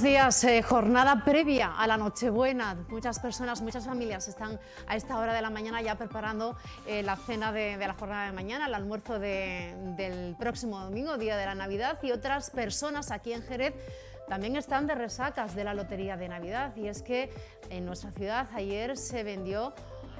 días, jornada previa a la Nochebuena. Muchas personas, muchas familias están a esta hora de la mañana ya preparando la cena de la jornada de mañana, el almuerzo del próximo domingo, día de la Navidad, y otras personas aquí en Jerez también están de resacas de la Lotería de Navidad. Y es que en nuestra ciudad ayer se vendió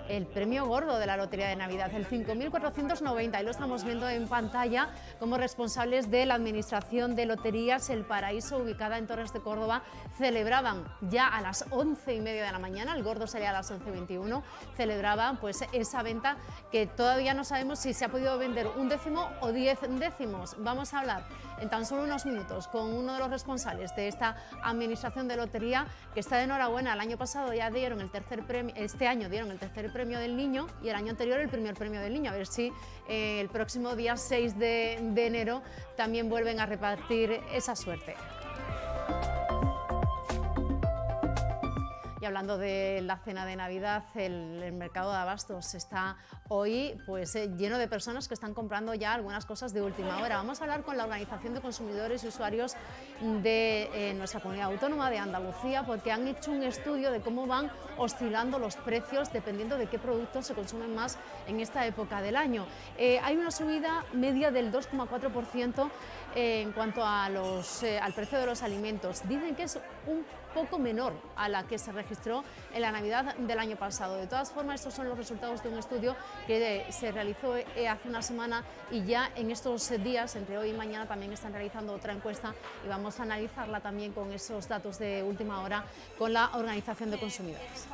el premio gordo de la Lotería de Navidad, el 5.490, y lo estamos viendo en pantalla como responsables de la Administración de Loterías El Paraíso, ubicada en Torres de Córdoba, celebraban ya a las 11:30 de la mañana, el gordo salía a las 11:21, celebraban pues esa venta que todavía no sabemos si se ha podido vender un décimo o 10 décimos. Vamos a hablar en tan solo unos minutos con uno de los responsables de esta Administración de Lotería, que está de enhorabuena. El año pasado ya dieron el tercer premio, este año dieron el tercer premio del niño y el año anterior el primer premio del niño. A ver si el próximo día 6 de enero también vuelven a repartir esa suerte. Y hablando de la cena de Navidad, el mercado de abastos está hoy pues lleno de personas que están comprando ya algunas cosas de última hora. Vamos a hablar con la Organización de Consumidores y Usuarios de nuestra comunidad autónoma de Andalucía, porque han hecho un estudio de cómo van oscilando los precios dependiendo de qué productos se consumen más en esta época del año. Hay una subida media del 2,4% en cuanto a al precio de los alimentos. Dicen que es un poco menor a la que se registró en la Navidad del año pasado. De todas formas, estos son los resultados de un estudio que se realizó hace una semana, y ya en estos días, entre hoy y mañana, también están realizando otra encuesta y vamos a analizarla también con esos datos de última hora con la Organización de Consumidores.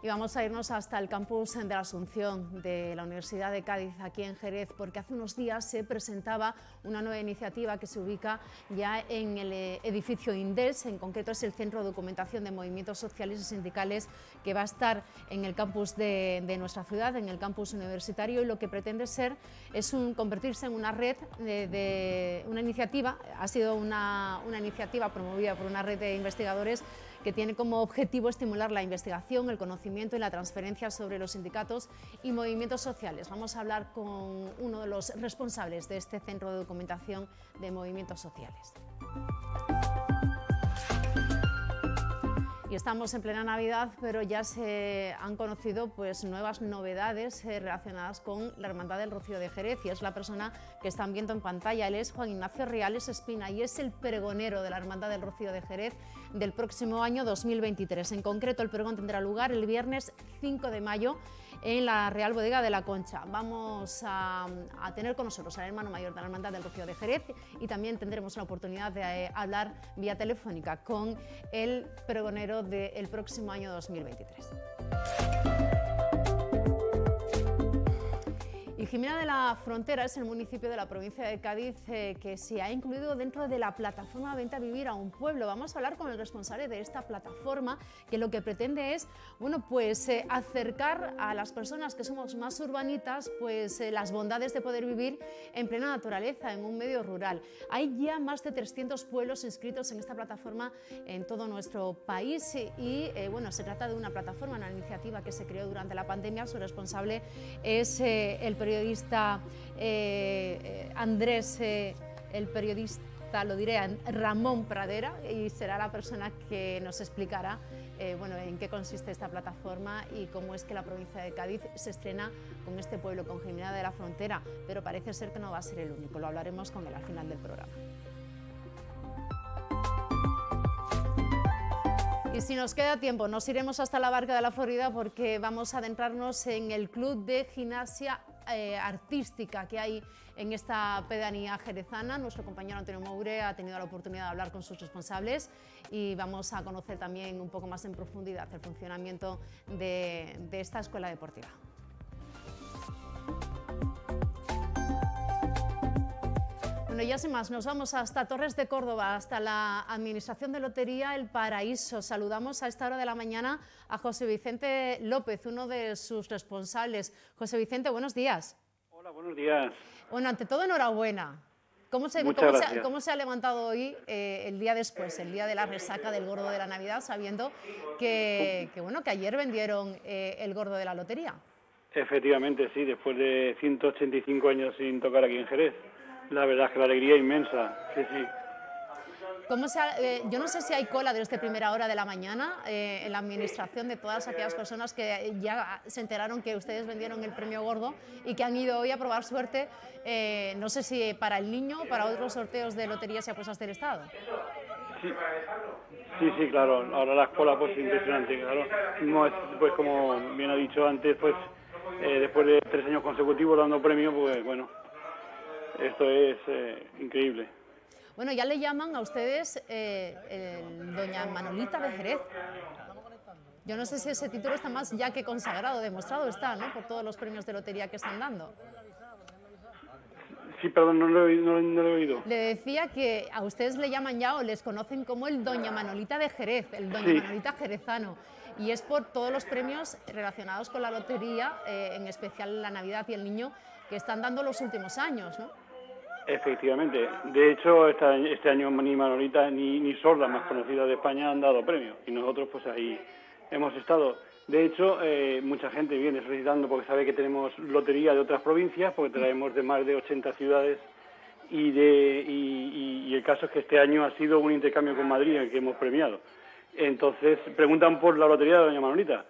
Y vamos a irnos hasta el campus de la Asunción de la Universidad de Cádiz, aquí en Jerez, porque hace unos días se presentaba una nueva iniciativa que se ubica ya en el edificio INDES. En concreto es el Centro de Documentación de Movimientos Sociales y Sindicales, que va a estar en el campus de nuestra ciudad, en el campus universitario, y lo que pretende ser es convertirse en una red de una iniciativa. Ha sido una iniciativa promovida por una red de investigadores que tiene como objetivo estimular la investigación, el conocimiento y la transferencia sobre los sindicatos y movimientos sociales. Vamos a hablar con uno de los responsables de este Centro de Documentación de Movimientos Sociales. Y estamos en plena Navidad, pero ya se han conocido pues nuevas novedades relacionadas con la Hermandad del Rocío de Jerez, y es la persona que están viendo en pantalla. Él es Juan Ignacio Riales Espina y es el pregonero de la Hermandad del Rocío de Jerez del próximo año 2023. En concreto, el pregón tendrá lugar el viernes 5 de mayo en la Real Bodega de la Concha. Vamos a tener con nosotros al hermano mayor de la Hermandad del Rocío de Jerez, y también tendremos la oportunidad de hablar vía telefónica con el pregonero del próximo año 2023. Y Jimena de la Frontera es el municipio de la provincia de Cádiz que se ha incluido dentro de la plataforma Vente a Vivir a un Pueblo. Vamos a hablar con el responsable de esta plataforma, que lo que pretende es acercar a las personas que somos más urbanitas las bondades de poder vivir en plena naturaleza, en un medio rural. Hay ya más de 300 pueblos inscritos en esta plataforma en todo nuestro país y se trata de una plataforma, una iniciativa que se creó durante la pandemia. Su responsable es el periodista Andrés, el periodista, lo diré, Ramón Pradera, y será la persona que nos explicará en qué consiste esta plataforma y cómo es que la provincia de Cádiz se estrena con este pueblo, con Jimena de la Frontera, pero parece ser que no va a ser el único. Lo hablaremos con él al final del programa. Y si nos queda tiempo, nos iremos hasta la Barca de la Florida, porque vamos a adentrarnos en el club de gimnasia artística que hay en esta pedanía jerezana. Nuestro compañero Antonio Moure ha tenido la oportunidad de hablar con sus responsables y vamos a conocer también un poco más en profundidad el funcionamiento de esta escuela deportiva. Bueno, ya sin más, nos vamos hasta Torres de Córdoba, hasta la Administración de Lotería El Paraíso. Saludamos a esta hora de la mañana a José Vicente López, uno de sus responsables. José Vicente, buenos días. Hola, buenos días. Bueno, ante todo, enhorabuena. ¿Cómo se ha levantado hoy, el día después, el día de la resaca del gordo de la Navidad, sabiendo que ayer vendieron el gordo de la lotería? Efectivamente, sí, después de 185 años sin tocar aquí en Jerez. La verdad es que la alegría es inmensa, sí, sí. Yo no sé si hay cola desde primera hora de la mañana en la administración de todas aquellas personas que ya se enteraron que ustedes vendieron el premio gordo y que han ido hoy a probar suerte, no sé si para el niño o para otros sorteos de loterías y apuestas del Estado. Sí, sí, sí, claro. Ahora la escuela pues impresionante, claro. No es, pues como bien ha dicho antes, pues después de 3 años consecutivos dando premio, pues bueno, esto es increíble. Bueno, ya le llaman a ustedes doña Manolita de Jerez. Yo no sé si ese título está más ya que consagrado, demostrado está, ¿no? Por todos los premios de lotería que están dando. Sí, perdón, no lo he oído. Le decía que a ustedes le llaman ya o les conocen como el doña Manolita de Jerez, el doña Sí. Manolita jerezano. Y es por todos los premios relacionados con la lotería, en especial la Navidad y el Niño, que están dando los últimos años, ¿no? Efectivamente. De hecho, este año ni Manolita ni Sor, la más conocida de España, han dado premios. Y nosotros, pues ahí hemos estado. De hecho, mucha gente viene solicitando porque sabe que tenemos lotería de otras provincias, porque traemos de más de 80 ciudades. Y el caso es que este año ha sido un intercambio con Madrid en el que hemos premiado. Entonces, preguntan por la lotería de doña Manolita.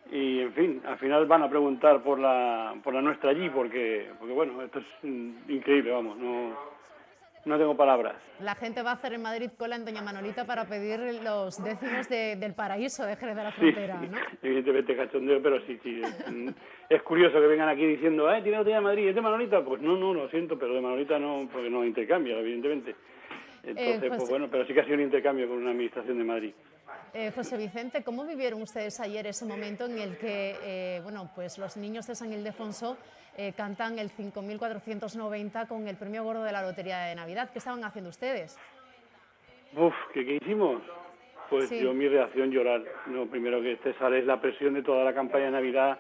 Y, en fin, al final van a preguntar por la nuestra allí, porque bueno, esto es increíble, vamos, no tengo palabras. La gente va a hacer en Madrid cola en doña Manolita para pedir los décimos del paraíso de Jerez de la Frontera, Sí, ¿no? evidentemente cachondeo, pero sí, es curioso que vengan aquí diciendo, tiene lotería de Madrid, ¿es de Manolita? Pues no, lo siento, pero de Manolita no, porque no intercambia, evidentemente. Entonces, pues bueno, pero sí que ha sido un intercambio con una administración de Madrid. José Vicente, ¿cómo vivieron ustedes ayer ese momento en el que bueno, pues los niños de San Ildefonso cantan el 5.490 con el premio gordo de la Lotería de Navidad? ¿Qué estaban haciendo ustedes? ¿Qué hicimos? Pues sí. Yo mi reacción llorar. Lo primero que te sale es la presión de toda la campaña de Navidad,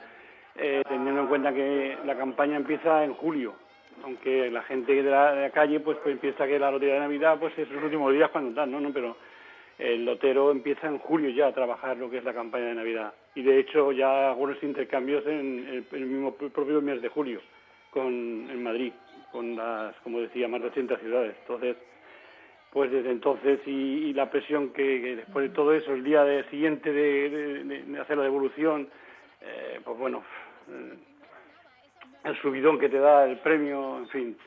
teniendo en cuenta que la campaña empieza en julio. Aunque la gente de la calle pues piensa que la lotería de Navidad pues es los últimos días cuando tal, ¿no? Pero el lotero empieza en julio ya a trabajar lo que es la campaña de Navidad. Y de hecho ya algunos intercambios en el mismo propio mes de julio en Madrid, con como decía, más de 80 ciudades. Entonces, pues desde entonces y la presión que después de todo eso, el día siguiente de hacer la devolución, pues bueno, el subidón que te da el premio, en fin,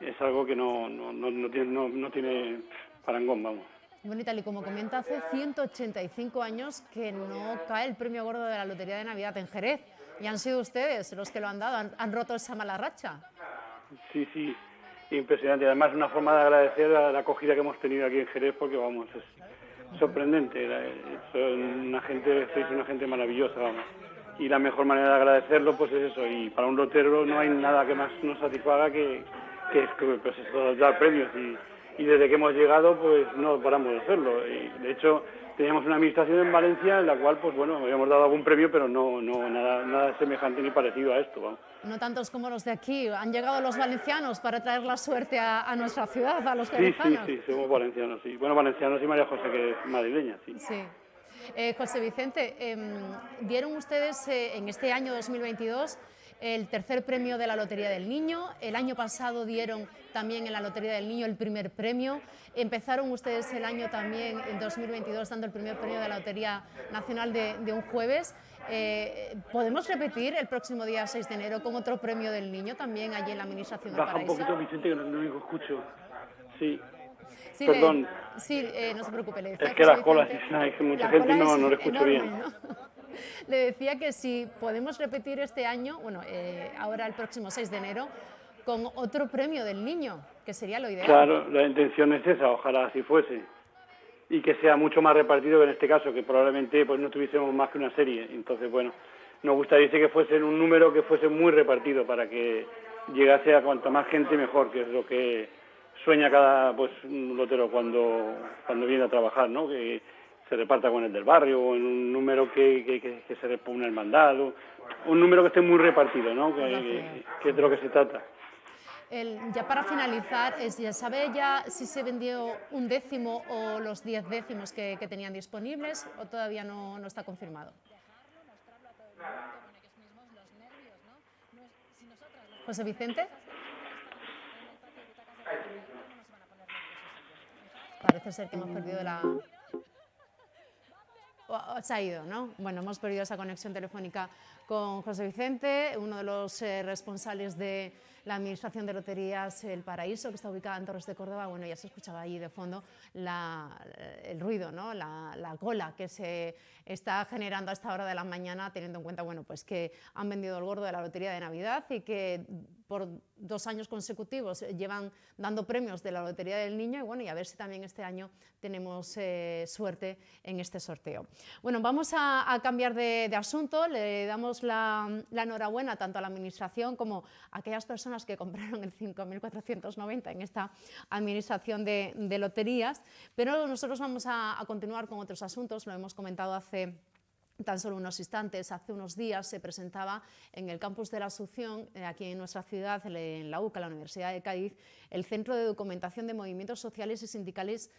es algo que no tiene parangón, vamos. Bueno, y tal y como comenta, hace 185 años que no cae el premio gordo de la Lotería de Navidad en Jerez. Y han sido ustedes los que lo han dado, han roto esa mala racha. Sí, impresionante. Además, una forma de agradecer a la acogida que hemos tenido aquí en Jerez, porque vamos, es sorprendente. Sois una gente maravillosa, vamos. Y la mejor manera de agradecerlo, pues es eso. Y para un lotero no hay nada que más nos satisfaga que pues eso, dar premios. Y desde que hemos llegado, pues no paramos de hacerlo. Y de hecho, teníamos una administración en Valencia en la cual, pues bueno, habíamos dado algún premio, pero no nada semejante ni parecido a esto, vamos. No tantos como los de aquí. Han llegado los valencianos para traer la suerte a nuestra ciudad, a los jerezanos. Sí, somos valencianos, sí. Bueno, valencianos y María José, que es madrileña, sí. Sí. José Vicente, dieron ustedes en este año 2022 el tercer premio de la Lotería del Niño. El año pasado dieron también en la Lotería del Niño el primer premio. Empezaron ustedes el año también, en 2022, dando el primer premio de la Lotería Nacional de un jueves. ¿Podemos repetir el próximo día 6 de enero con otro premio del Niño también allí en la Administración del Paraíso? Baja un poquito, Vicente, que no lo escucho. Sí. Sí, perdón. No se preocupe. Le decía es que la cola, Vicente, es que mucha gente no lo escucho enorme, bien. ¿no? Le decía que si podemos repetir este año, bueno, ahora el próximo 6 de enero, con otro premio del Niño, que sería lo ideal. Claro, la intención es esa, ojalá así fuese. Y que sea mucho más repartido que en este caso, que probablemente pues no tuviésemos más que una serie. Entonces, bueno, nos gustaría que fuese en un número que fuese muy repartido para que llegase a cuanta más gente mejor, que es lo que sueña cada un lotero cuando viene a trabajar, ¿no? Que se reparta con el del barrio, o en un número que se repugna el mandado, un número que esté muy repartido, ¿no? Que es de lo que se trata. Ya para finalizar, ¿sabe ya si se vendió un décimo o los 10 décimos que tenían disponibles o todavía no está confirmado? José Vicente. Parece ser que hemos perdido la... Se ha ido, ¿no? Bueno, hemos perdido esa conexión telefónica con José Vicente, uno de los responsables de la Administración de Loterías El Paraíso, que está ubicada en Torres de Córdoba. Bueno, ya se escuchaba ahí de fondo el ruido, ¿no? La cola que se está generando a esta hora de la mañana, teniendo en cuenta, bueno, pues que han vendido el gordo de la Lotería de Navidad y que por 2 años consecutivos llevan dando premios de la Lotería del Niño, y bueno, y a ver si también este año tenemos suerte en este sorteo. Bueno, vamos a cambiar de asunto. Le damos la enhorabuena tanto a la Administración como a aquellas personas que compraron el 5.490 en esta Administración de Loterías, pero nosotros vamos a continuar con otros asuntos. Lo hemos comentado hace tan solo unos instantes. Hace unos días se presentaba en el campus de la Asunción, aquí en nuestra ciudad, en la UCA, la Universidad de Cádiz, el Centro de Documentación de Movimientos Sociales y Sindicales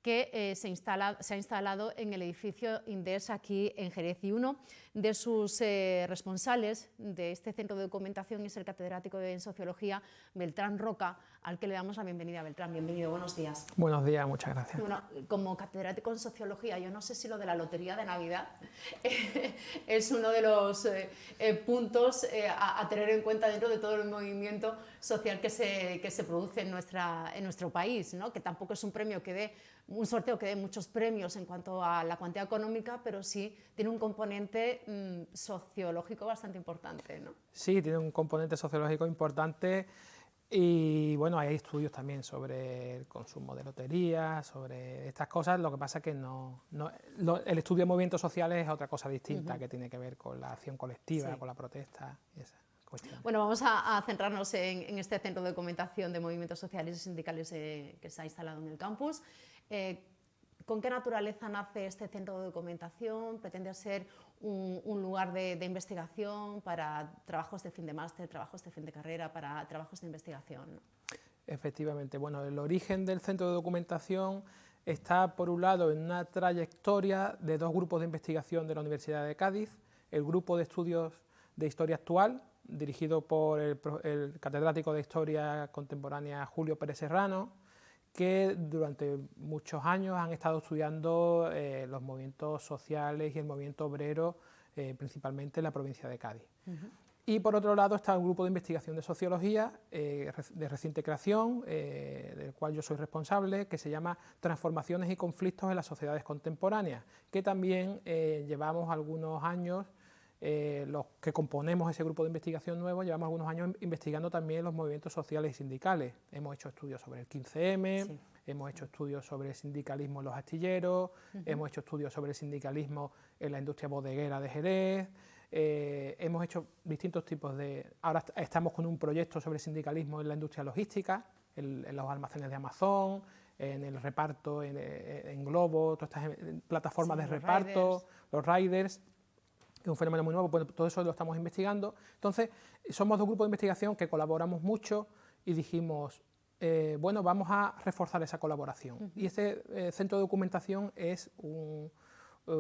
que se ha instalado en el edificio Indes aquí en Jerez, y uno de sus responsables de este centro de documentación es el catedrático en Sociología, Beltrán Roca, al que le damos la bienvenida. Beltrán, bienvenido, buenos días. Buenos días, muchas gracias. Bueno, como catedrático en Sociología, yo no sé si lo de la Lotería de Navidad es uno de los puntos a tener en cuenta dentro de todo el movimiento social que se produce en nuestro país, ¿no? Que tampoco es un premio que dé un sorteo que dé muchos premios en cuanto a la cuantía económica, pero sí tiene un componente sociológico bastante importante, ¿no? Sí, tiene un componente sociológico importante y bueno, hay estudios también sobre el consumo de loterías, sobre estas cosas. Lo que pasa es que el estudio de movimientos sociales es otra cosa distinta, que tiene que ver con la acción colectiva, con la protesta y esa cuestión. Bueno, vamos a centrarnos en este centro de documentación de movimientos sociales y sindicales que se ha instalado en el campus. ¿Con qué naturaleza nace este centro de documentación? ¿Pretende ser un lugar de investigación para trabajos de fin de máster, trabajos de fin de carrera, para trabajos de investigación? Efectivamente, bueno, el origen del centro de documentación está, por un lado, en una trayectoria de 2 grupos de investigación de la Universidad de Cádiz: el grupo de estudios de historia actual, dirigido por el catedrático de Historia Contemporánea Julio Pérez Serrano, que durante muchos años han estado estudiando los movimientos sociales y el movimiento obrero, principalmente en la provincia de Cádiz. Y por otro lado está un grupo de investigación de sociología de reciente creación, del cual yo soy responsable, que se llama Transformaciones y conflictos en las sociedades contemporáneas, que también llevamos algunos años, los que componemos ese grupo de investigación nuevo, llevamos algunos años investigando también los movimientos sociales y sindicales. Hemos hecho estudios sobre el 15M, hemos hecho estudios sobre el sindicalismo en los astilleros, hemos hecho estudios sobre el sindicalismo en la industria bodeguera de Jerez, hemos hecho distintos tipos de... Ahora estamos con un proyecto sobre sindicalismo en la industria logística, en los almacenes de Amazon, en el reparto en Globo, todas estas plataformas de reparto, los riders. Es un fenómeno muy nuevo, bueno, todo eso lo estamos investigando. Entonces, somos 2 grupos de investigación que colaboramos mucho y dijimos, bueno, vamos a reforzar esa colaboración. Y este centro de documentación es un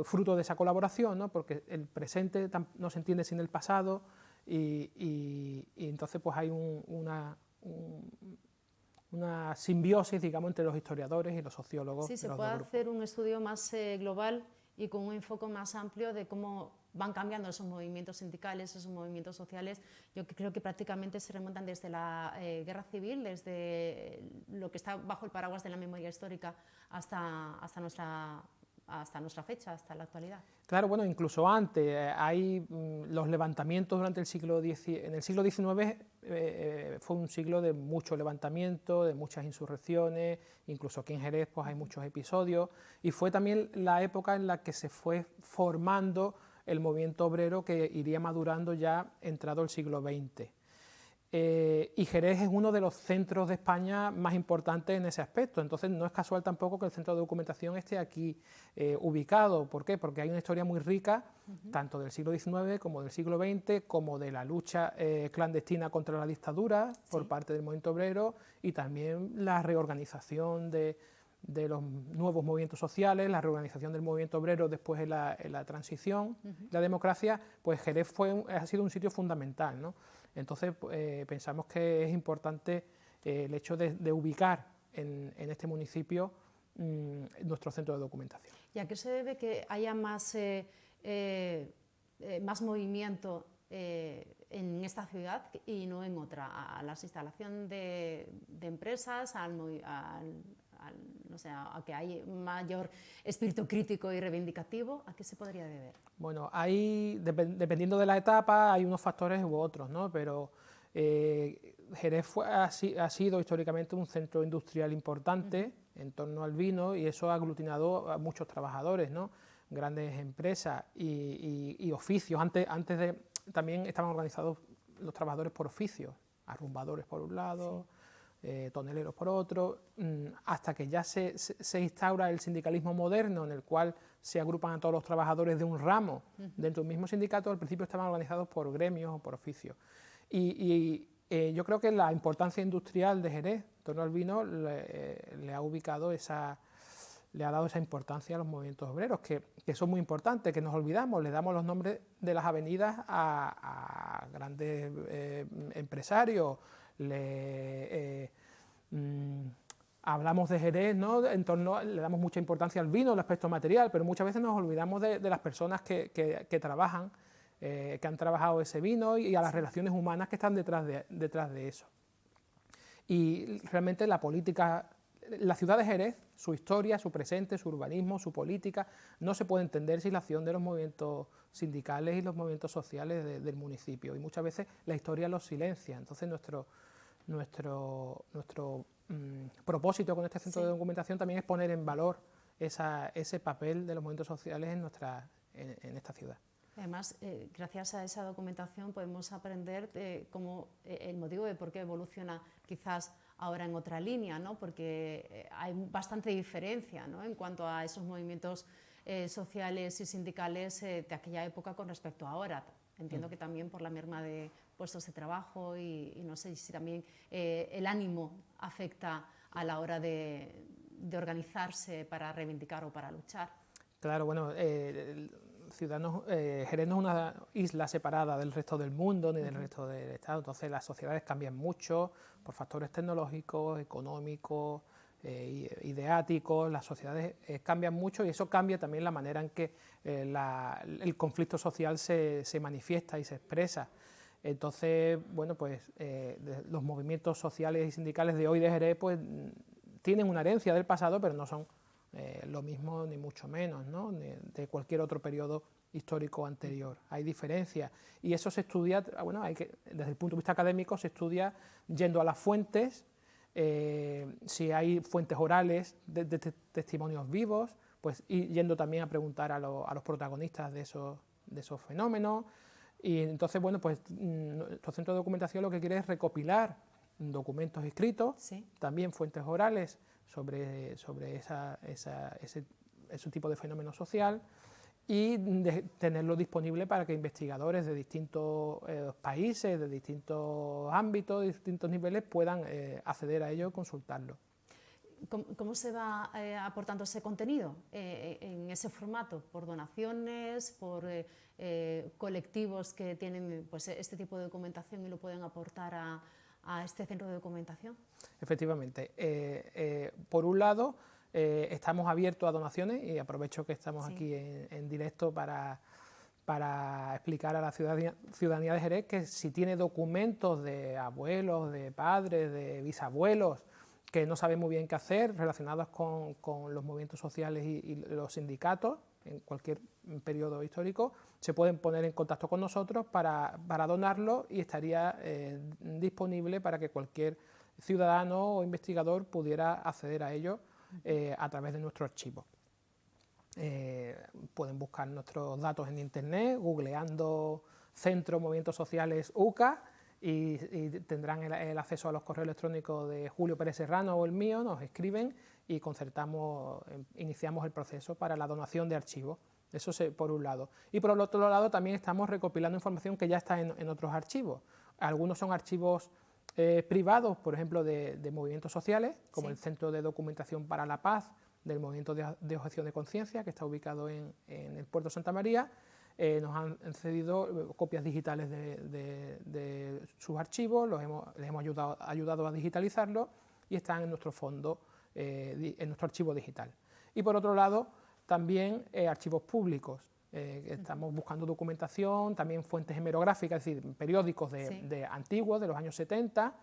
fruto de esa colaboración, ¿no? Porque el presente no se entiende sin el pasado y entonces pues hay una simbiosis, digamos, entre los historiadores y los sociólogos. Sí, se puede hacer un estudio más global y con un enfoque más amplio de cómo van cambiando esos movimientos sindicales, esos movimientos sociales. Yo creo que prácticamente se remontan desde la guerra civil, desde lo que está bajo el paraguas de la memoria histórica hasta nuestra fecha, hasta la actualidad. Claro, bueno, incluso antes, hay los levantamientos durante el siglo XIX. En el siglo XIX fue un siglo de mucho levantamiento, de muchas insurrecciones, incluso aquí en Jerez pues hay muchos episodios, y fue también la época en la que se fue formando el movimiento obrero, que iría madurando ya entrado el siglo XX. Y Jerez es uno de los centros de España más importantes en ese aspecto, entonces no es casual tampoco que el centro de documentación esté aquí ubicado. ¿Por qué? Porque hay una historia muy rica, tanto del siglo XIX como del siglo XX, como de la lucha clandestina contra la dictadura por parte del movimiento obrero, y también la reorganización de los nuevos movimientos sociales, la reorganización del movimiento obrero después en la transición, la democracia. Pues Jerez ha sido un sitio fundamental, ¿no? Entonces pensamos que es importante el hecho de ubicar en este municipio nuestro centro de documentación. ¿Y a qué se debe que haya más movimiento en esta ciudad y no en otra? ¿A la instalación de empresas, no sé, a que hay mayor espíritu crítico y reivindicativo? ¿A qué se podría deber? Bueno, dependiendo de la etapa, hay unos factores u otros, ¿no? Pero Jerez ha sido históricamente un centro industrial importante en torno al vino, y eso ha aglutinado a muchos trabajadores, ¿no? Grandes empresas y oficios. Antes también estaban organizados los trabajadores por oficios, arrumbadores por un lado, toneleros por otro, hasta que ya se instaura el sindicalismo moderno, en el cual se agrupan a todos los trabajadores de un ramo dentro del mismo sindicato. Al principio estaban organizados por gremios o por oficios. Yo creo que la importancia industrial de Jerez en torno al vino le ha dado esa importancia a los movimientos obreros, que son muy importantes, que nos olvidamos, le damos los nombres de las avenidas a grandes empresarios, hablamos de Jerez, ¿no? Le damos mucha importancia al vino, el aspecto material, pero muchas veces nos olvidamos de las personas que trabajan, que han trabajado ese vino, y a las relaciones humanas que están detrás de eso. Y realmente la ciudad de Jerez, su historia, su presente, su urbanismo, su política, no se puede entender sin la acción de los movimientos sindicales y los movimientos sociales del municipio, y muchas veces la historia los silencia. Entonces nuestro propósito con este centro de documentación también es poner en valor ese papel de los movimientos sociales en esta ciudad. Además, gracias a esa documentación podemos aprender el motivo de por qué evoluciona quizás ahora en otra línea, ¿no? Porque hay bastante diferencia, ¿no?, en cuanto a esos movimientos sociales y sindicales de aquella época con respecto a ahora. Entiendo que también por la merma de puestos de trabajo y no sé si también el ánimo afecta a la hora de organizarse para reivindicar o para luchar. Claro, bueno, Jerez no es una isla separada del resto del mundo ni del resto del Estado, entonces las sociedades cambian mucho por factores tecnológicos, económicos, ideáticos. Las sociedades cambian mucho, y eso cambia también la manera en que el conflicto social se manifiesta y se expresa. Entonces, bueno, pues los movimientos sociales y sindicales de hoy de Jerez pues tienen una herencia del pasado, pero no son lo mismo ni mucho menos, ¿no?, de cualquier otro periodo histórico anterior. Hay diferencias, y eso se estudia, bueno, desde el punto de vista académico se estudia yendo a las fuentes, si hay fuentes orales de testimonios vivos, pues yendo también a preguntar a los protagonistas de esos fenómenos. Y entonces, bueno, pues nuestro centro de documentación lo que quiere es recopilar documentos escritos, también fuentes orales sobre ese tipo de fenómeno social, y tenerlo disponible para que investigadores de distintos países, de distintos ámbitos, de distintos niveles puedan acceder a ello y consultarlo. ¿Cómo se va aportando ese contenido en ese formato? ¿Por donaciones, por colectivos que tienen pues, este tipo de documentación y lo pueden aportar a este centro de documentación? Efectivamente. Por un lado, estamos abiertos a donaciones, y aprovecho que estamos aquí en directo para explicar a la ciudadanía de Jerez que si tiene documentos de abuelos, de padres, de bisabuelos, que no saben muy bien qué hacer relacionados con los movimientos sociales y los sindicatos en cualquier periodo histórico, se pueden poner en contacto con nosotros para donarlo, y estaría disponible para que cualquier ciudadano o investigador pudiera acceder a ello a través de nuestro archivo. Pueden buscar nuestros datos en internet, googleando Centro Movimientos Sociales UCA, y tendrán el acceso a los correos electrónicos de Julio Pérez Serrano o el mío. Nos escriben y iniciamos el proceso para la donación de archivos. Eso por un lado. Y por el otro lado también estamos recopilando información que ya está en otros archivos. Algunos son archivos privados, por ejemplo, de movimientos sociales, como el Centro de Documentación para la Paz del Movimiento de Objeción de Conciencia, que está ubicado en el Puerto de Santa María. nos han cedido copias digitales de sus archivos, les hemos ayudado a digitalizarlos y están en nuestro fondo, en nuestro archivo digital. Y por otro lado, también archivos públicos. Estamos buscando documentación, también fuentes hemerográficas, es decir, periódicos de antiguos, de los años 70.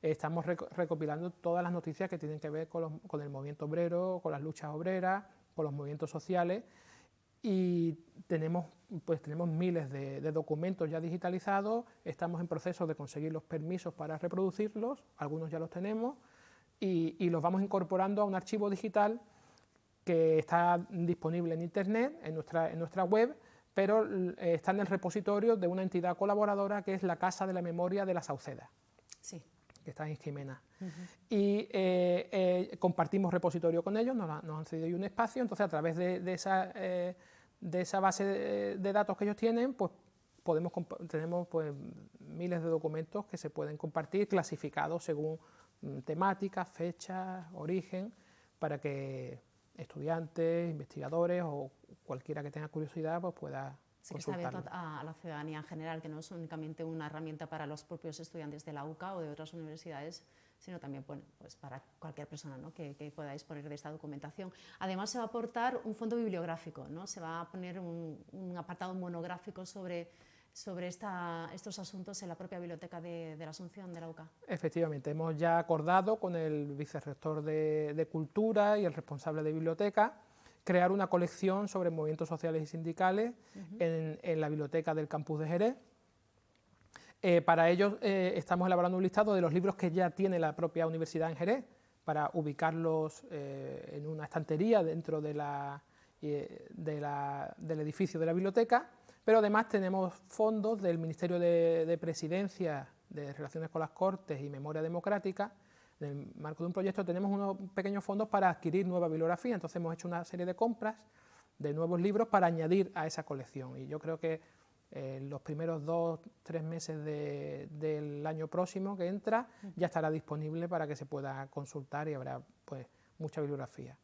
Estamos recopilando todas las noticias que tienen que ver con el movimiento obrero, con las luchas obreras, con los movimientos sociales, y tenemos miles de documentos ya digitalizados. Estamos en proceso de conseguir los permisos para reproducirlos, algunos ya los tenemos, y los vamos incorporando a un archivo digital que está disponible en Internet, en nuestra web, pero está en el repositorio de una entidad colaboradora que es la Casa de la Memoria de la Sauceda, sí, que está en Jimena. Y compartimos repositorio con ellos, nos han cedido un espacio, entonces a través de esa base de datos que ellos tienen, pues tenemos pues miles de documentos que se pueden compartir, clasificados según temáticas, fechas, origen, para que estudiantes, investigadores o cualquiera que tenga curiosidad pues pueda sí, que está abierto a la ciudadanía en general, que no es únicamente una herramienta para los propios estudiantes de la UCA o de otras universidades, sino también pues para cualquier persona, ¿no?, que pueda disponer de esta documentación. Además se va a aportar un fondo bibliográfico, ¿no? Se va a poner un apartado monográfico sobre estos asuntos en la propia biblioteca de la Asunción de la UCA. Efectivamente, hemos ya acordado con el vicerrector de Cultura y el responsable de biblioteca crear una colección sobre movimientos sociales y sindicales en la biblioteca del campus de Jerez. Para ello estamos elaborando un listado de los libros que ya tiene la propia universidad en Jerez, para ubicarlos en una estantería dentro del edificio de la biblioteca. Pero además tenemos fondos del Ministerio de Presidencia, de Relaciones con las Cortes y Memoria Democrática. En el marco de un proyecto tenemos unos pequeños fondos para adquirir nueva bibliografía, entonces hemos hecho una serie de compras de nuevos libros para añadir a esa colección, y yo creo que los primeros 2-3 meses del año próximo que entra ya estará disponible para que se pueda consultar y habrá pues mucha bibliografía.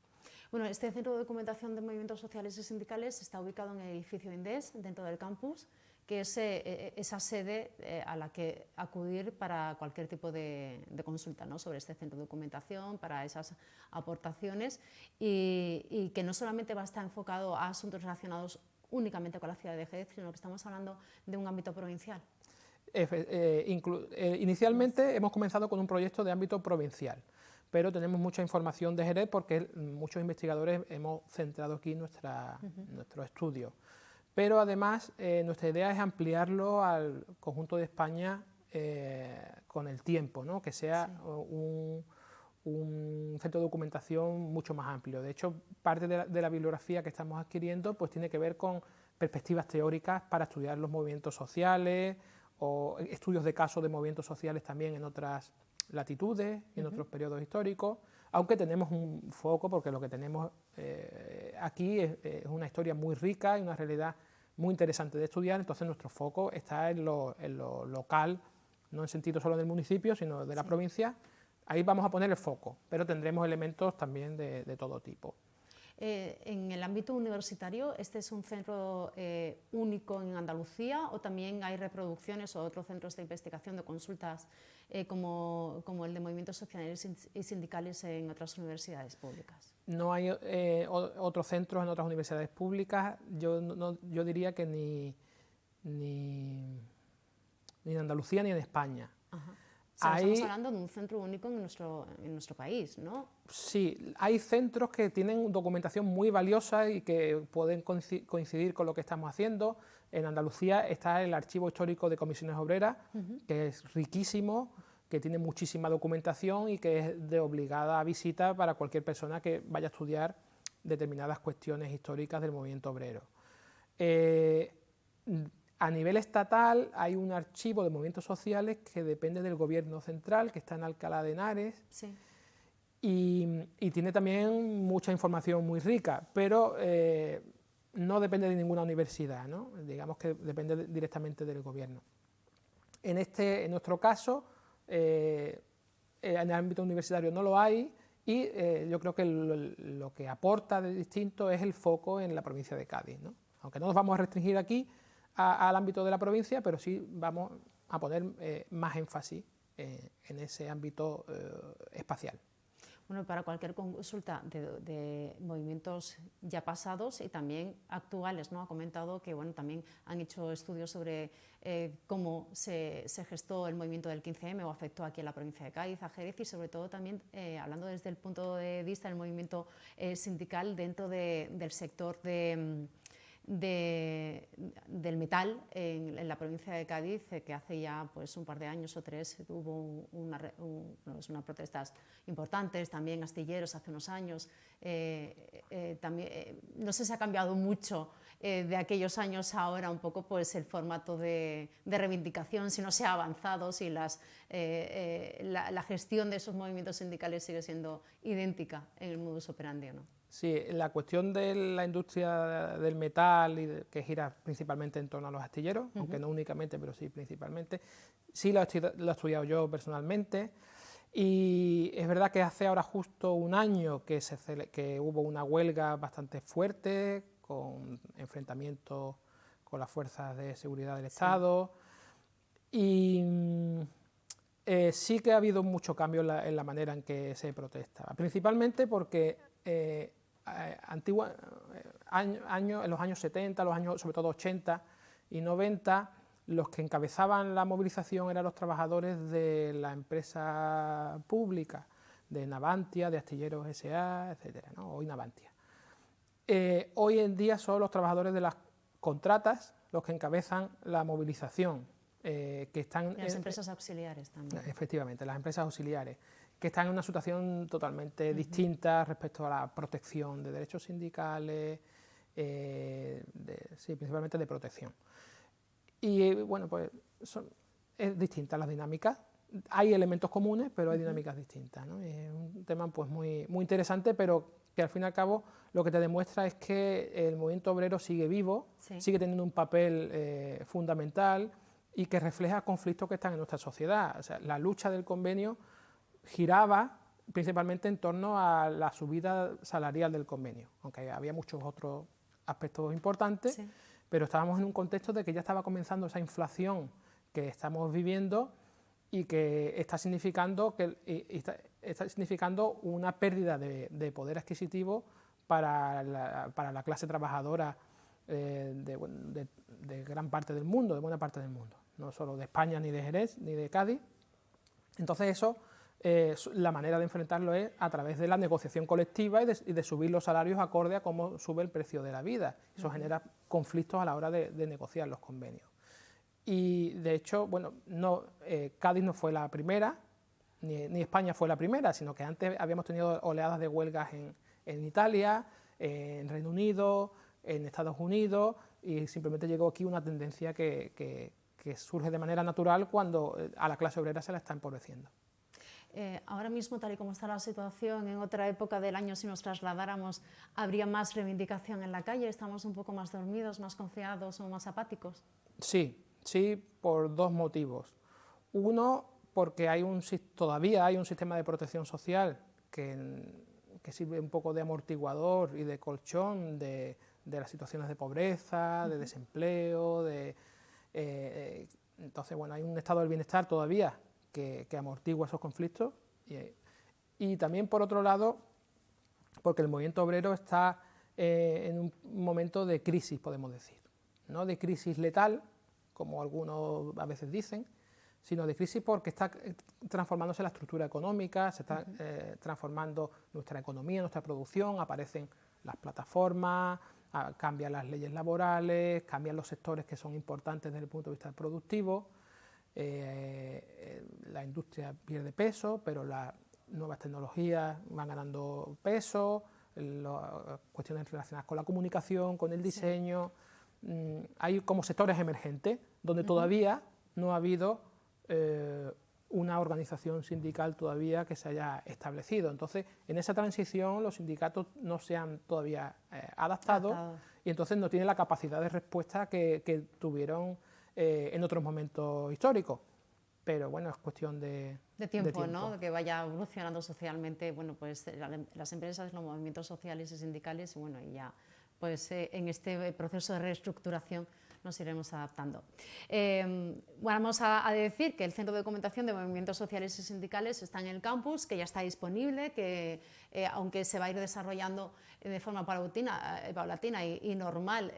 Bueno, este Centro de Documentación de Movimientos Sociales y Sindicales está ubicado en el edificio INDES, dentro del campus, que es esa sede a la que acudir para cualquier tipo de consulta, ¿no?, sobre este centro de documentación, para esas aportaciones, y que no solamente va a estar enfocado a asuntos relacionados únicamente con la ciudad de Jerez, sino que estamos hablando de un ámbito provincial. Inicialmente hemos comenzado con un proyecto de ámbito provincial, pero tenemos mucha información de Jerez porque muchos investigadores hemos centrado aquí nuestro estudio. Pero además nuestra idea es ampliarlo al conjunto de España con el tiempo, ¿no?, que sea un centro de documentación mucho más amplio. De hecho, parte de la bibliografía que estamos adquiriendo pues tiene que ver con perspectivas teóricas para estudiar los movimientos sociales, o estudios de casos de movimientos sociales también en otras latitudes y en otros periodos históricos, aunque tenemos un foco, porque lo que tenemos aquí es una historia muy rica y una realidad muy interesante de estudiar, entonces nuestro foco está en lo local, no en sentido solo del municipio, sino de la provincia. Ahí vamos a poner el foco, pero tendremos elementos también de todo tipo. En el ámbito universitario, ¿este es un centro único en Andalucía o también hay reproducciones o otros centros de investigación, de consultas como el de movimientos sociales y sindicales en otras universidades públicas? No hay otros centros en otras universidades públicas. Yo diría que ni en Andalucía ni en España. Ajá. O sea, estamos hablando de un centro único en nuestro país, ¿no? Sí, hay centros que tienen documentación muy valiosa y que pueden coincidir con lo que estamos haciendo. En Andalucía está el Archivo Histórico de Comisiones Obreras, que es riquísimo, que tiene muchísima documentación y que es de obligada visita para cualquier persona que vaya a estudiar determinadas cuestiones históricas del movimiento obrero. A nivel estatal hay un archivo de movimientos sociales que depende del gobierno central, que está en Alcalá de Henares, sí. y tiene también mucha información muy rica, pero no depende de ninguna universidad, ¿no? Digamos que depende directamente del gobierno. En nuestro caso, en el ámbito universitario no lo hay, y yo creo que lo que aporta de distinto es el foco en la provincia de Cádiz, ¿no? Aunque no nos vamos a restringir aquí al ámbito de la provincia, pero sí vamos a poner más énfasis en ese ámbito espacial. Bueno, para cualquier consulta de movimientos ya pasados y también actuales, ¿no? Ha comentado que bueno, también han hecho estudios sobre cómo se gestó el movimiento del 15M o afectó aquí en la provincia de Cádiz, a Jerez, y sobre todo también hablando desde el punto de vista del movimiento sindical dentro del sector del metal en la provincia de Cádiz, que hace ya pues, un par de años o 3 hubo unas protestas importantes, también astilleros hace unos años. También, no sé si ha cambiado mucho de aquellos años a ahora un poco pues, el formato de reivindicación, si no se ha avanzado, si la gestión de esos movimientos sindicales sigue siendo idéntica en el modus operandi, ¿no? Sí, la cuestión de la industria del metal, que gira principalmente en torno a los astilleros, aunque no únicamente, pero sí principalmente, sí lo he estudiado yo personalmente, y es verdad que hace ahora justo un año que hubo una huelga bastante fuerte, con enfrentamientos con las fuerzas de seguridad del Estado, y sí que ha habido mucho cambio en la manera en que se protesta, principalmente porque en los años 70, sobre todo 80 y 90, los que encabezaban la movilización eran los trabajadores de la empresa pública, de Navantia, de Astilleros S.A., etcétera, ¿no? Hoy Navantia. Hoy en día son los trabajadores de las contratas los que encabezan la movilización. Que están y las empresas auxiliares también. Efectivamente, las empresas auxiliares, que están en una situación totalmente distinta respecto a la protección de derechos sindicales, principalmente de protección. Y bueno, pues es distinta la dinámica. Hay elementos comunes, pero hay dinámicas distintas, ¿no? Es un tema pues muy interesante, pero que al fin y al cabo lo que te demuestra es que el movimiento obrero sigue vivo, sigue teniendo un papel fundamental y que refleja conflictos que están en nuestra sociedad. O sea, la lucha del convenio giraba principalmente en torno a la subida salarial del convenio, aunque había muchos otros aspectos importantes, pero estábamos en un contexto de que ya estaba comenzando esa inflación que estamos viviendo y que está significando una pérdida de poder adquisitivo para la clase trabajadora de gran parte del mundo, de buena parte del mundo, no solo de España, ni de Jerez, ni de Cádiz. Entonces eso, la manera de enfrentarlo es a través de la negociación colectiva y de subir los salarios acorde a cómo sube el precio de la vida. Eso genera conflictos a la hora de negociar los convenios. Y de hecho, bueno, Cádiz no fue la primera, ni España fue la primera, sino que antes habíamos tenido oleadas de huelgas en Italia, en Reino Unido, en Estados Unidos, y simplemente llegó aquí una tendencia que surge de manera natural cuando a la clase obrera se la está empobreciendo. Ahora mismo, tal y como está la situación, en otra época del año, si nos trasladáramos, ¿habría más reivindicación en la calle? ¿Estamos un poco más dormidos, más confiados o más apáticos? Sí, por dos motivos. Uno, porque todavía hay un sistema de protección social que sirve un poco de amortiguador y de colchón de las situaciones de pobreza, de desempleo, entonces, bueno, hay un estado del bienestar todavía que amortigua esos conflictos y también, por otro lado, porque el movimiento obrero está en un momento de crisis, podemos decir, no de crisis letal, como algunos a veces dicen, sino de crisis porque está transformándose la estructura económica, se está transformando nuestra economía, nuestra producción, aparecen las plataformas, cambian las leyes laborales, cambian los sectores que son importantes desde el punto de vista productivo, la industria pierde peso, pero las nuevas tecnologías van ganando peso, las cuestiones relacionadas con la comunicación, con el diseño, hay como sectores emergentes donde todavía no ha habido una organización sindical todavía que se haya establecido. Entonces, en esa transición los sindicatos no se han todavía adaptado y entonces no tienen la capacidad de respuesta que tuvieron en otros momentos históricos. Pero bueno, es cuestión de tiempo, ¿no? Que vaya evolucionando socialmente, bueno, pues las empresas, los movimientos sociales y sindicales, y bueno, y ya pues en este proceso de reestructuración nos iremos adaptando. Vamos a decir que el Centro de Documentación de Movimientos Sociales y Sindicales está en el campus, que ya está disponible, que aunque se va a ir desarrollando de forma paulatina y normal,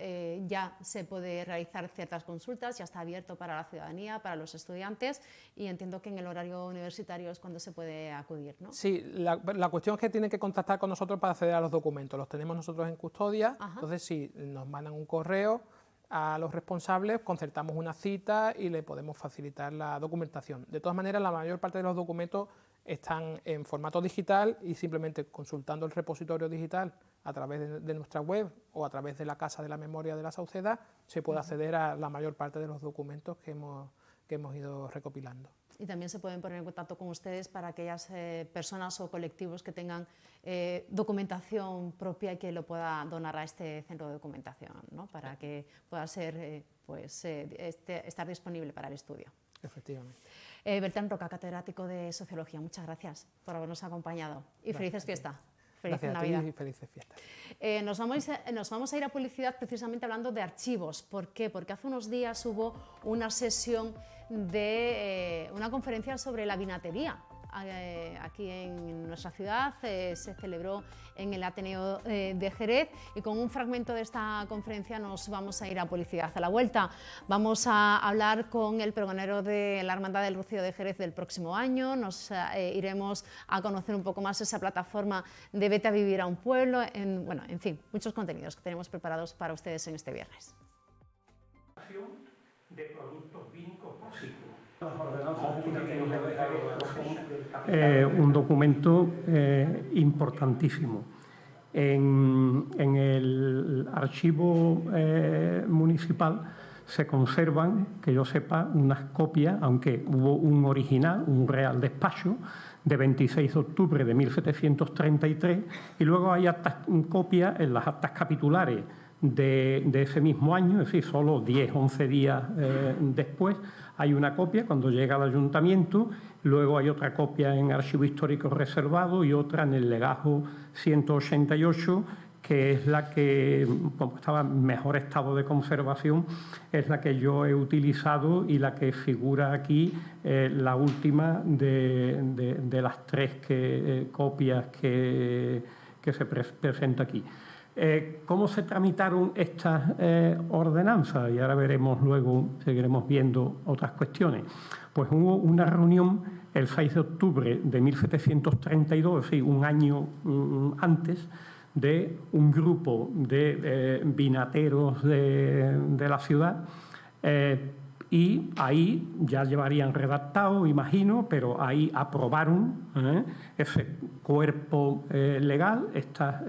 ya se puede realizar ciertas consultas, ya está abierto para la ciudadanía, para los estudiantes, y entiendo que en el horario universitario es cuando se puede acudir, ¿no? Sí, la cuestión es que tienen que contactar con nosotros para acceder a los documentos. Los tenemos nosotros en custodia. Ajá. Entonces, si nos mandan un correo a los responsables, concertamos una cita y le podemos facilitar la documentación. De todas maneras, la mayor parte de los documentos están en formato digital y simplemente consultando el repositorio digital a través de nuestra web o a través de la Casa de la Memoria de la Sauceda se puede acceder a la mayor parte de los documentos que hemos ido recopilando. Y también se pueden poner en contacto con ustedes para aquellas personas o colectivos que tengan documentación propia y que lo pueda donar a este centro de documentación, ¿no? Para que pueda ser, estar disponible para el estudio. Efectivamente. Beltrán Roca, catedrático de Sociología, muchas gracias por habernos acompañado y felices fiestas. Feliz Navidad. A ti y felices fiestas. Nos vamos a ir a publicidad precisamente hablando de archivos. ¿Por qué? Porque hace unos días hubo una sesión de una conferencia sobre la vinatería. Aquí en nuestra ciudad se celebró en el Ateneo de Jerez, y con un fragmento de esta conferencia nos vamos a ir a publicidad. A la vuelta vamos a hablar con el pregonero de la Hermandad del Rocío de Jerez del próximo año, nos iremos a conocer un poco más esa plataforma de Vete a Vivir a un Pueblo, bueno, en fin, muchos contenidos que tenemos preparados para ustedes en este viernes. De productos vínicos básicos. Un documento importantísimo. En el archivo municipal se conservan, que yo sepa, unas copias, aunque hubo un original, un real despacho, de 26 de octubre de 1733, y luego hay copias en las actas capitulares de ese mismo año, es decir, solo 10, 11 días después, hay una copia cuando llega al ayuntamiento, luego hay otra copia en Archivo Histórico Reservado y otra en el legajo 188, que es la que, como estaba en mejor estado de conservación, es la que yo he utilizado y la que figura aquí, la última de las tres copias que se presenta aquí. ¿Cómo se tramitaron estas ordenanzas? Y ahora veremos luego, seguiremos viendo otras cuestiones. Pues hubo una reunión el 6 de octubre de 1732, es decir, un año antes, de un grupo de vinateros de la ciudad, y ahí ya llevarían redactado, imagino, pero ahí aprobaron ese cuerpo legal, estas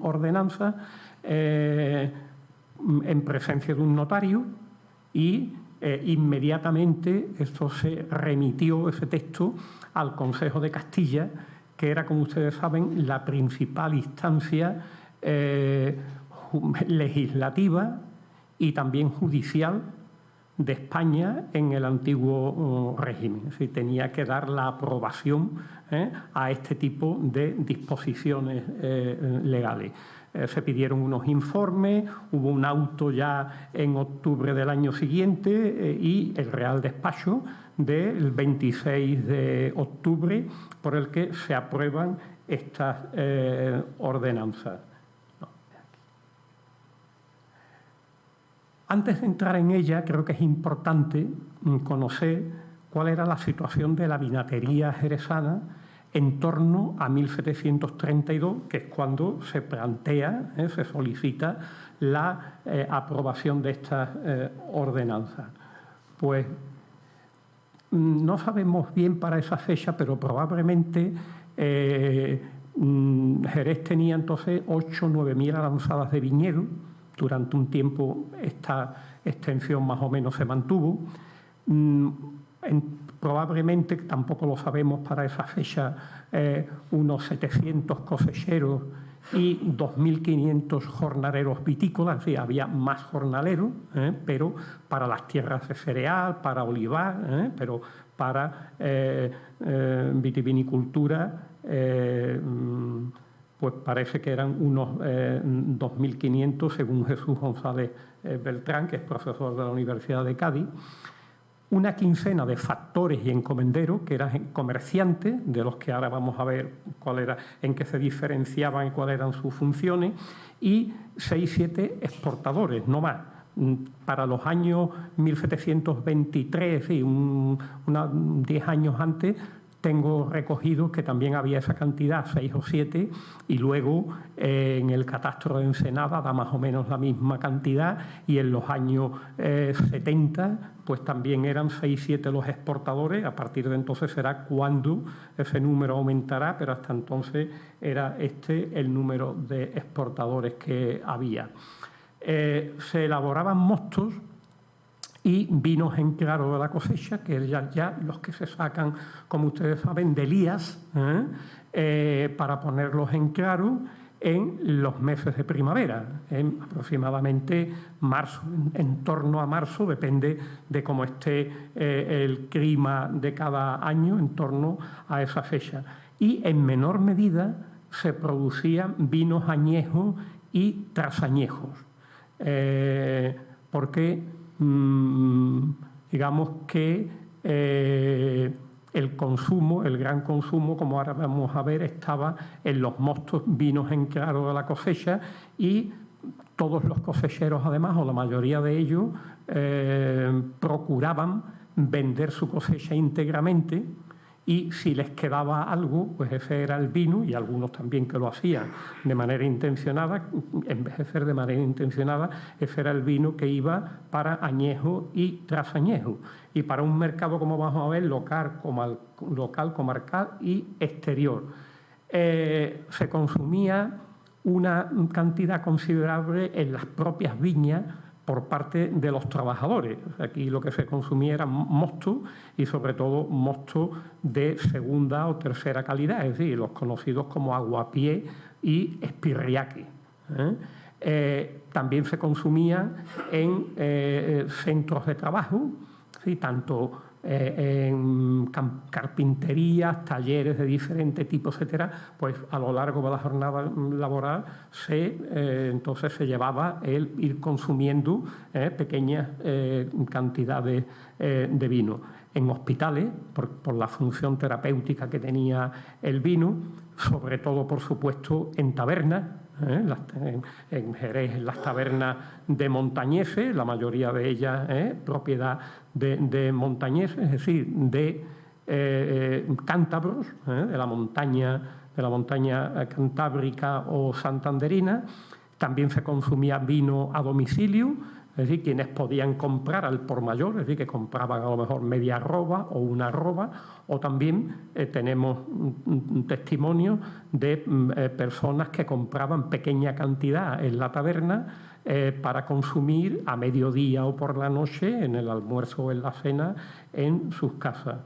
ordenanzas, en presencia de un notario, y inmediatamente esto se remitió, ese texto, al Consejo de Castilla, que era, como ustedes saben, la principal instancia legislativa y también judicial de España en el antiguo régimen. Es decir, tenía que dar la aprobación a este tipo de disposiciones legales. Se pidieron unos informes, hubo un auto ya en octubre del año siguiente y el Real Despacho del 26 de octubre por el que se aprueban estas ordenanzas. Antes de entrar en ella, creo que es importante conocer cuál era la situación de la vinatería jerezana en torno a 1732, que es cuando se plantea, se solicita la aprobación de estas ordenanzas. Pues no sabemos bien para esa fecha, pero probablemente Jerez tenía entonces 8 o 9 mil aranzadas de viñedo. Durante un tiempo esta extensión más o menos se mantuvo. Probablemente, tampoco lo sabemos para esa fecha, unos 700 cosecheros y 2.500 jornaleros vitícolas, es decir, había más jornaleros, pero para las tierras de cereal, para olivar, pero para vitivinicultura pues parece que eran unos 2.500, según Jesús González Beltrán, que es profesor de la Universidad de Cádiz. Una quincena de factores y encomenderos, que eran comerciantes, de los que ahora vamos a ver en qué se diferenciaban y cuáles eran sus funciones, y 6-7 exportadores, no más. Para los años 1723, y 10 años antes, tengo recogido que también había esa cantidad, 6 o 7, y luego en el catastro de Ensenada da más o menos la misma cantidad, y en los años 70 pues también eran 6-7 los exportadores. A partir de entonces será cuando ese número aumentará, pero hasta entonces era el número de exportadores que había. Se elaboraban mostos y vinos en claro de la cosecha, que eran ya los que se sacan, como ustedes saben, de lías, para ponerlos en claro en los meses de primavera, en aproximadamente marzo, en torno a marzo, depende de cómo esté el clima de cada año, en torno a esa fecha. Y en menor medida se producían vinos añejos y trasañejos, porque digamos que el consumo, el gran consumo, como ahora vamos a ver, estaba en los mostos, vinos en claro de la cosecha, y todos los cosecheros, además, o la mayoría de ellos, procuraban vender su cosecha íntegramente, y si les quedaba algo, pues ese era el vino, y algunos también que lo hacían de manera intencionada, envejecer de manera intencionada, ese era el vino que iba para añejo y trasañejo, y para un mercado, como vamos a ver, local, comarcal y exterior. Se consumía una cantidad considerable en las propias viñas por parte de los trabajadores. Aquí lo que se consumía era mosto, y sobre todo mosto de segunda o tercera calidad, es decir, los conocidos como aguapié y espirriaque. También se consumía en centros de trabajo, ¿sí? Tanto en carpinterías, talleres de diferentes tipos, etcétera, pues a lo largo de la jornada laboral entonces se llevaba el ir consumiendo pequeñas cantidades de vino. En hospitales, por la función terapéutica que tenía el vino, sobre todo, por supuesto, en tabernas, en Jerez, en las tabernas de montañeses, la mayoría de ellas propiedad de montañeses, es decir, de cántabros, de la montaña cantábrica o santanderina. También se consumía vino a domicilio, es decir, quienes podían comprar al por mayor, es decir, que compraban a lo mejor media arroba o una arroba, o también tenemos un testimonio de personas que compraban pequeña cantidad en la taberna para consumir a mediodía o por la noche, en el almuerzo o en la cena, en sus casas.